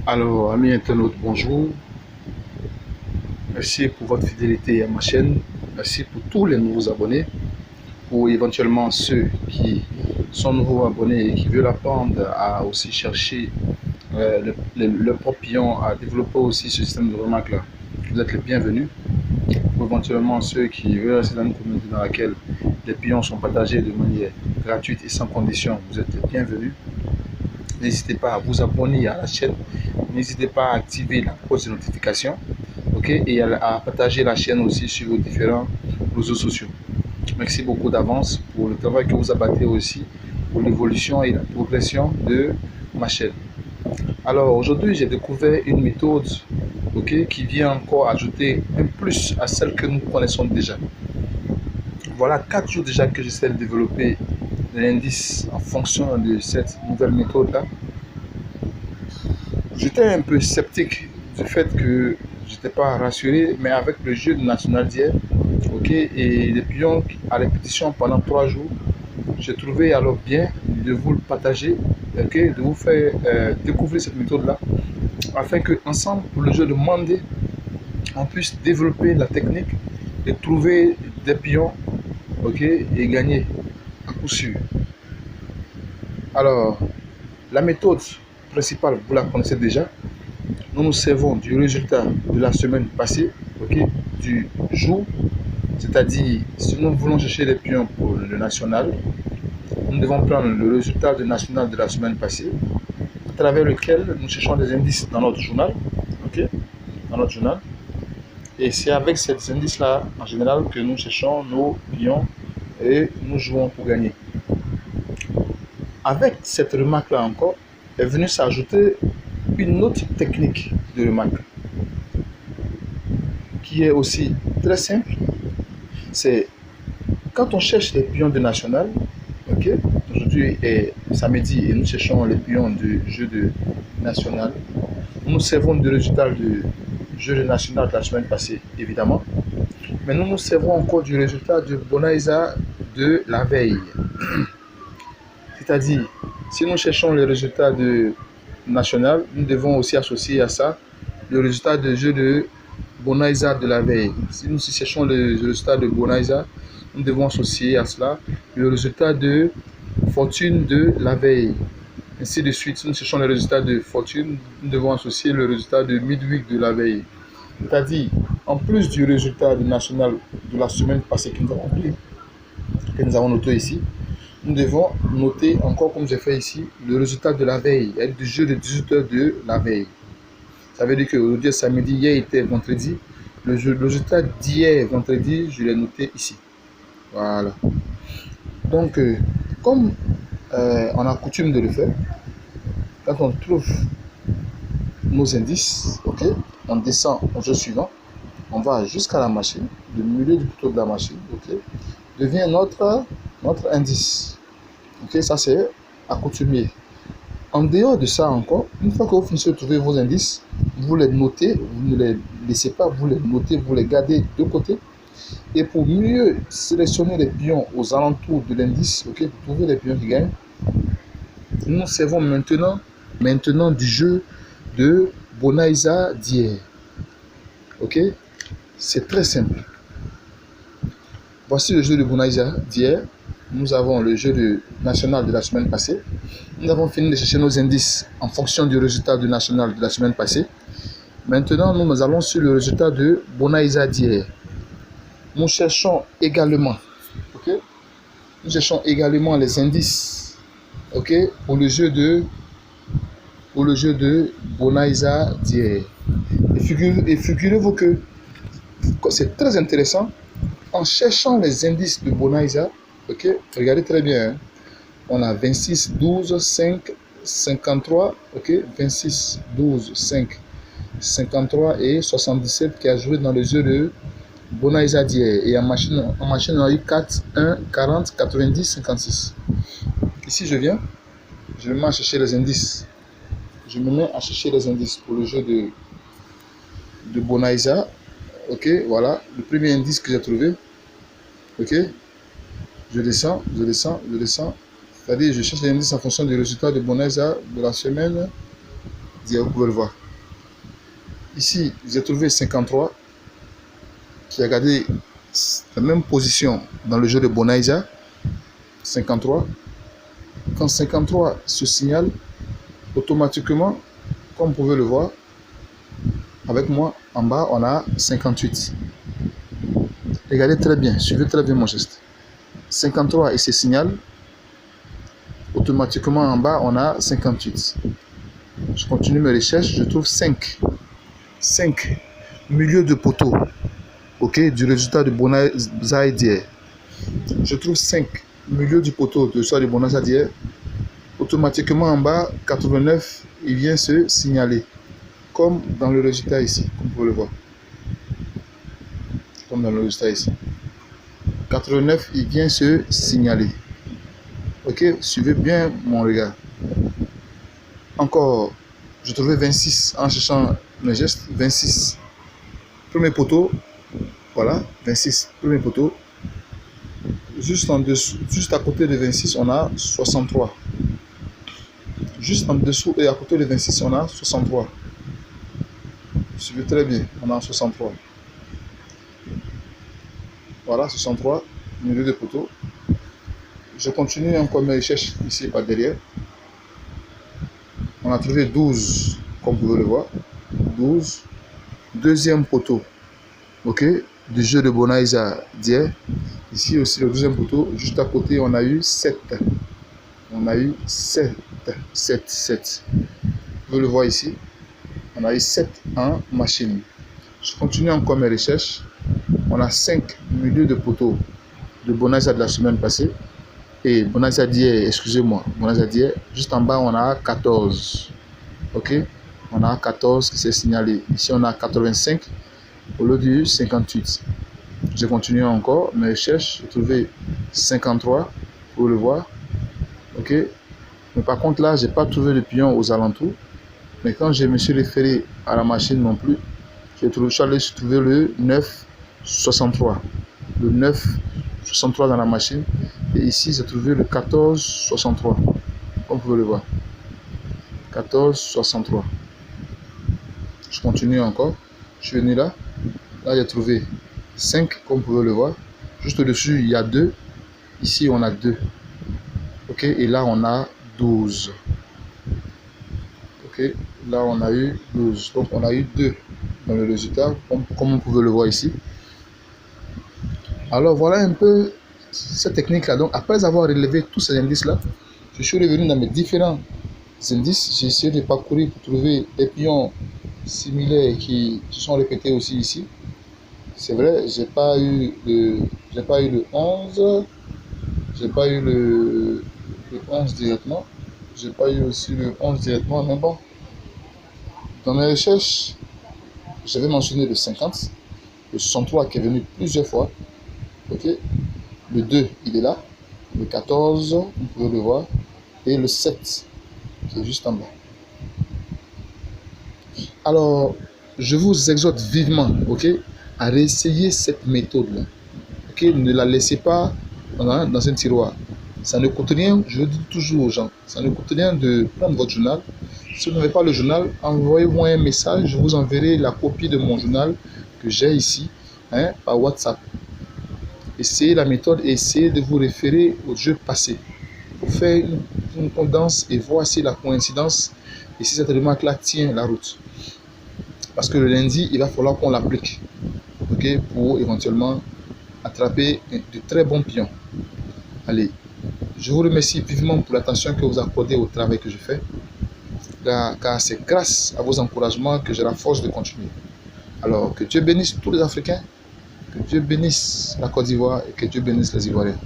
Alors, amis internautes, bonjour. Merci pour votre fidélité à ma chaîne. Merci pour tous les nouveaux abonnés. Pour éventuellement ceux qui sont nouveaux abonnés et qui veulent apprendre à aussi chercher le propre pion, à développer aussi ce système de remarque là. Vous êtes les bienvenus. Pour éventuellement ceux qui veulent rester dans une communauté dans laquelle les pions sont partagés de manière gratuite et sans condition, vous êtes les bienvenus. N'hésitez pas à vous abonner à la chaîne. N'hésitez pas à activer la cloche de notification. Ok, et à partager la chaîne aussi sur vos différents réseaux sociaux. Merci beaucoup d'avance pour le travail que vous abattez aussi pour l'évolution et la progression de ma chaîne. Alors aujourd'hui, j'ai découvert une méthode qui vient encore ajouter un plus à celle que nous connaissons déjà. Voilà 4 jours déjà que j'essaie de développer l'indice en fonction de cette nouvelle méthode-là. J'étais un peu sceptique du fait que j'étais pas rassuré, mais avec le jeu national d'hier, et les pions à répétition pendant 3 jours, j'ai trouvé alors bien de vous le partager, de vous faire découvrir cette méthode-là, afin que ensemble, pour le jeu de Mandé, on puisse développer la technique et trouver des pions, et gagner à coup sûr. Alors, la méthode principale, vous la connaissez déjà. Nous nous servons du résultat de la semaine passée, du jour, c'est-à-dire si nous voulons chercher les pions pour le national, nous devons prendre le résultat du national de la semaine passée, à travers lequel nous cherchons des indices dans notre journal, dans notre journal, et c'est avec ces indices-là, en général, que nous cherchons nos pions et nous jouons pour gagner. Avec cette remarque-là encore, est venue s'ajouter une autre technique de remarque qui est aussi très simple. C'est quand on cherche les pions de national, aujourd'hui est samedi et nous cherchons les pions du jeu de national. Nous nous servons du résultat du jeu de national de la semaine passée, évidemment, mais nous nous servons encore du résultat du Bonaisa de la veille. C'est-à-dire, si nous cherchons le résultat de national, nous devons aussi associer à ça le résultat du jeu de Bonaisa de la veille. Si nous cherchons le résultat de Bonaisa, nous devons associer à cela le résultat de fortune de la veille. Ainsi de suite, si nous cherchons le résultat de fortune, nous devons associer le résultat de midweek de la veille. C'est-à-dire, en plus du résultat du national de la semaine passée que nous avons noté ici, nous devons noter encore, comme j'ai fait ici, le résultat de la veille, du jeu de 18h de la veille. Ça veut dire que aujourd'hui samedi, hier était vendredi. Le résultat d'hier vendredi, je l'ai noté ici. Voilà. Donc, comme on a coutume de le faire, quand on trouve nos indices, on descend au jeu suivant, on va jusqu'à la machine, le milieu du couteau de la machine, devient notre indice. Ça c'est accoutumé. En dehors de ça encore, une fois que vous finissez de trouver vos indices, vous les notez, vous ne les laissez pas, vous les notez, vous les gardez de côté. Et pour mieux sélectionner les pions aux alentours de l'indice, pour trouver les pions qui gagnent, nous nous servons maintenant du jeu de Bonaisa d'hier. C'est très simple. Voici le jeu de Bonaisa d'hier. Nous avons le jeu de national de la semaine passée. Nous avons fini de chercher nos indices en fonction du résultat du national de la semaine passée. Maintenant, nous allons sur le résultat de Bonaisa d'hier. Nous cherchons également, nous cherchons également les indices, pour le jeu de Bonaisa d'hier. Et figurez-vous que c'est très intéressant. En cherchant les indices de Bonaisa, regardez très bien, hein. On a 26, 12, 5, 53, 26, 12, 5, 53 et 77 qui a joué dans le jeu de Bonaisa d'hier. Et en machine, on a eu 4, 1, 40, 90, 56. Ici, je me mets à chercher les indices. Je me mets à chercher les indices pour le jeu de Bonaisa. Voilà, le premier indice que j'ai trouvé. Je descends. C'est-à-dire, je cherche les indices en fonction du résultat de Bonaisa de la semaine Vous pouvez le voir. Ici, j'ai trouvé 53 qui a gardé la même position dans le jeu de Bonaïsa. 53. Quand 53 se signale, automatiquement, comme vous pouvez le voir, avec moi, en bas, on a 58. Regardez très bien, suivez très bien mon geste. 53 et se signale. Automatiquement, en bas, on a 58. Je continue mes recherches, je trouve 5 milieux de poteau, ok, du résultat de Bonaïsa d'hier. Je trouve 5 milieux du poteau de ça de Bonaïsa d'hier. Automatiquement en bas, 89, il vient se signaler, comme dans le résultat ici, comme vous pouvez le voir. Comme dans le résultat ici. 89, il vient se signaler. Ok, suivez bien mon regard. Encore, je trouvais 26 en cherchant mes gestes. 26. Premier poteau. Voilà, 26. Premier poteau. Juste en dessous, juste à côté de 26, on a 63. Juste en dessous et à côté de 26, on a 63. Suivez très bien, on a 63. Voilà, 63, milieu de poteau. Je continue encore mes recherches ici par derrière. On a trouvé 12, comme vous pouvez le voir. 12. Deuxième poteau, ok, du jeu de Bonaïsa d'hier. Ici aussi le deuxième poteau, juste à côté, on a eu 7. On a eu 7. Vous pouvez le voir ici. On a eu 7 en machine. Je continue encore mes recherches. On a 5 milieux de poteau de Bonaïsa de la semaine passée. Et Bonaïsa d'hier, excusez-moi, Bonaïsa d'hier, juste en bas, on a 14. Ok, on a 14 qui s'est signalé. Ici, on a 85 au lieu du 58. Je continue encore mes recherches. J'ai trouvé 53, pour le voir. Ok, mais par contre, là, je n'ai pas trouvé de pion aux alentours. Mais quand je me suis référé à la machine non plus, j'ai trouvé le 9,63. Le 9,63 dans la machine. Et ici, j'ai trouvé le 14,63. Comme vous pouvez le voir. 14,63. Je continue encore. Je suis venu là. Là, j'ai trouvé 5, comme vous pouvez le voir. Juste au-dessus, il y a 2. Ici, on a 2. Ok, et là, on a 12. Ok, là, on a eu 12. Donc, on a eu 2 dans le résultat, comme vous pouvez le voir ici. Alors, voilà un peu cette technique-là. Donc, après avoir relevé tous ces indices-là, je suis revenu dans mes différents indices. J'ai essayé de parcourir pour trouver des pions similaires qui sont répétés aussi ici. C'est vrai, j'ai pas eu le 11, j'ai pas eu le 11 directement, j'ai pas eu aussi le 11 directement, mais bon, dans mes recherches, j'avais mentionné le 50, le 63 qui est venu plusieurs fois, ok, le 2 il est là, le 14, vous pouvez le voir, et le 7 qui est juste en bas. Alors, je vous exhorte vivement, ok, à réessayer cette méthode-là. Ok, ne la laissez pas dans un tiroir. Ça ne coûte rien, je le dis toujours aux gens, ça ne coûte rien de prendre votre journal. Si vous n'avez pas le journal, envoyez-moi un message, je vous enverrai la copie de mon journal que j'ai ici, par WhatsApp. Essayez la méthode et essayez de vous référer au jeu passé pour faire une condense et voir si la coïncidence et si cette remarque-là tient la route. Parce que le lundi, il va falloir qu'on l'applique, ok, pour éventuellement attraper de très bons pions. Allez, je vous remercie vivement pour l'attention que vous accordez au travail que je fais, car c'est grâce à vos encouragements que j'ai la force de continuer. Alors, que Dieu bénisse tous les Africains, que Dieu bénisse la Côte d'Ivoire et que Dieu bénisse les Ivoiriens.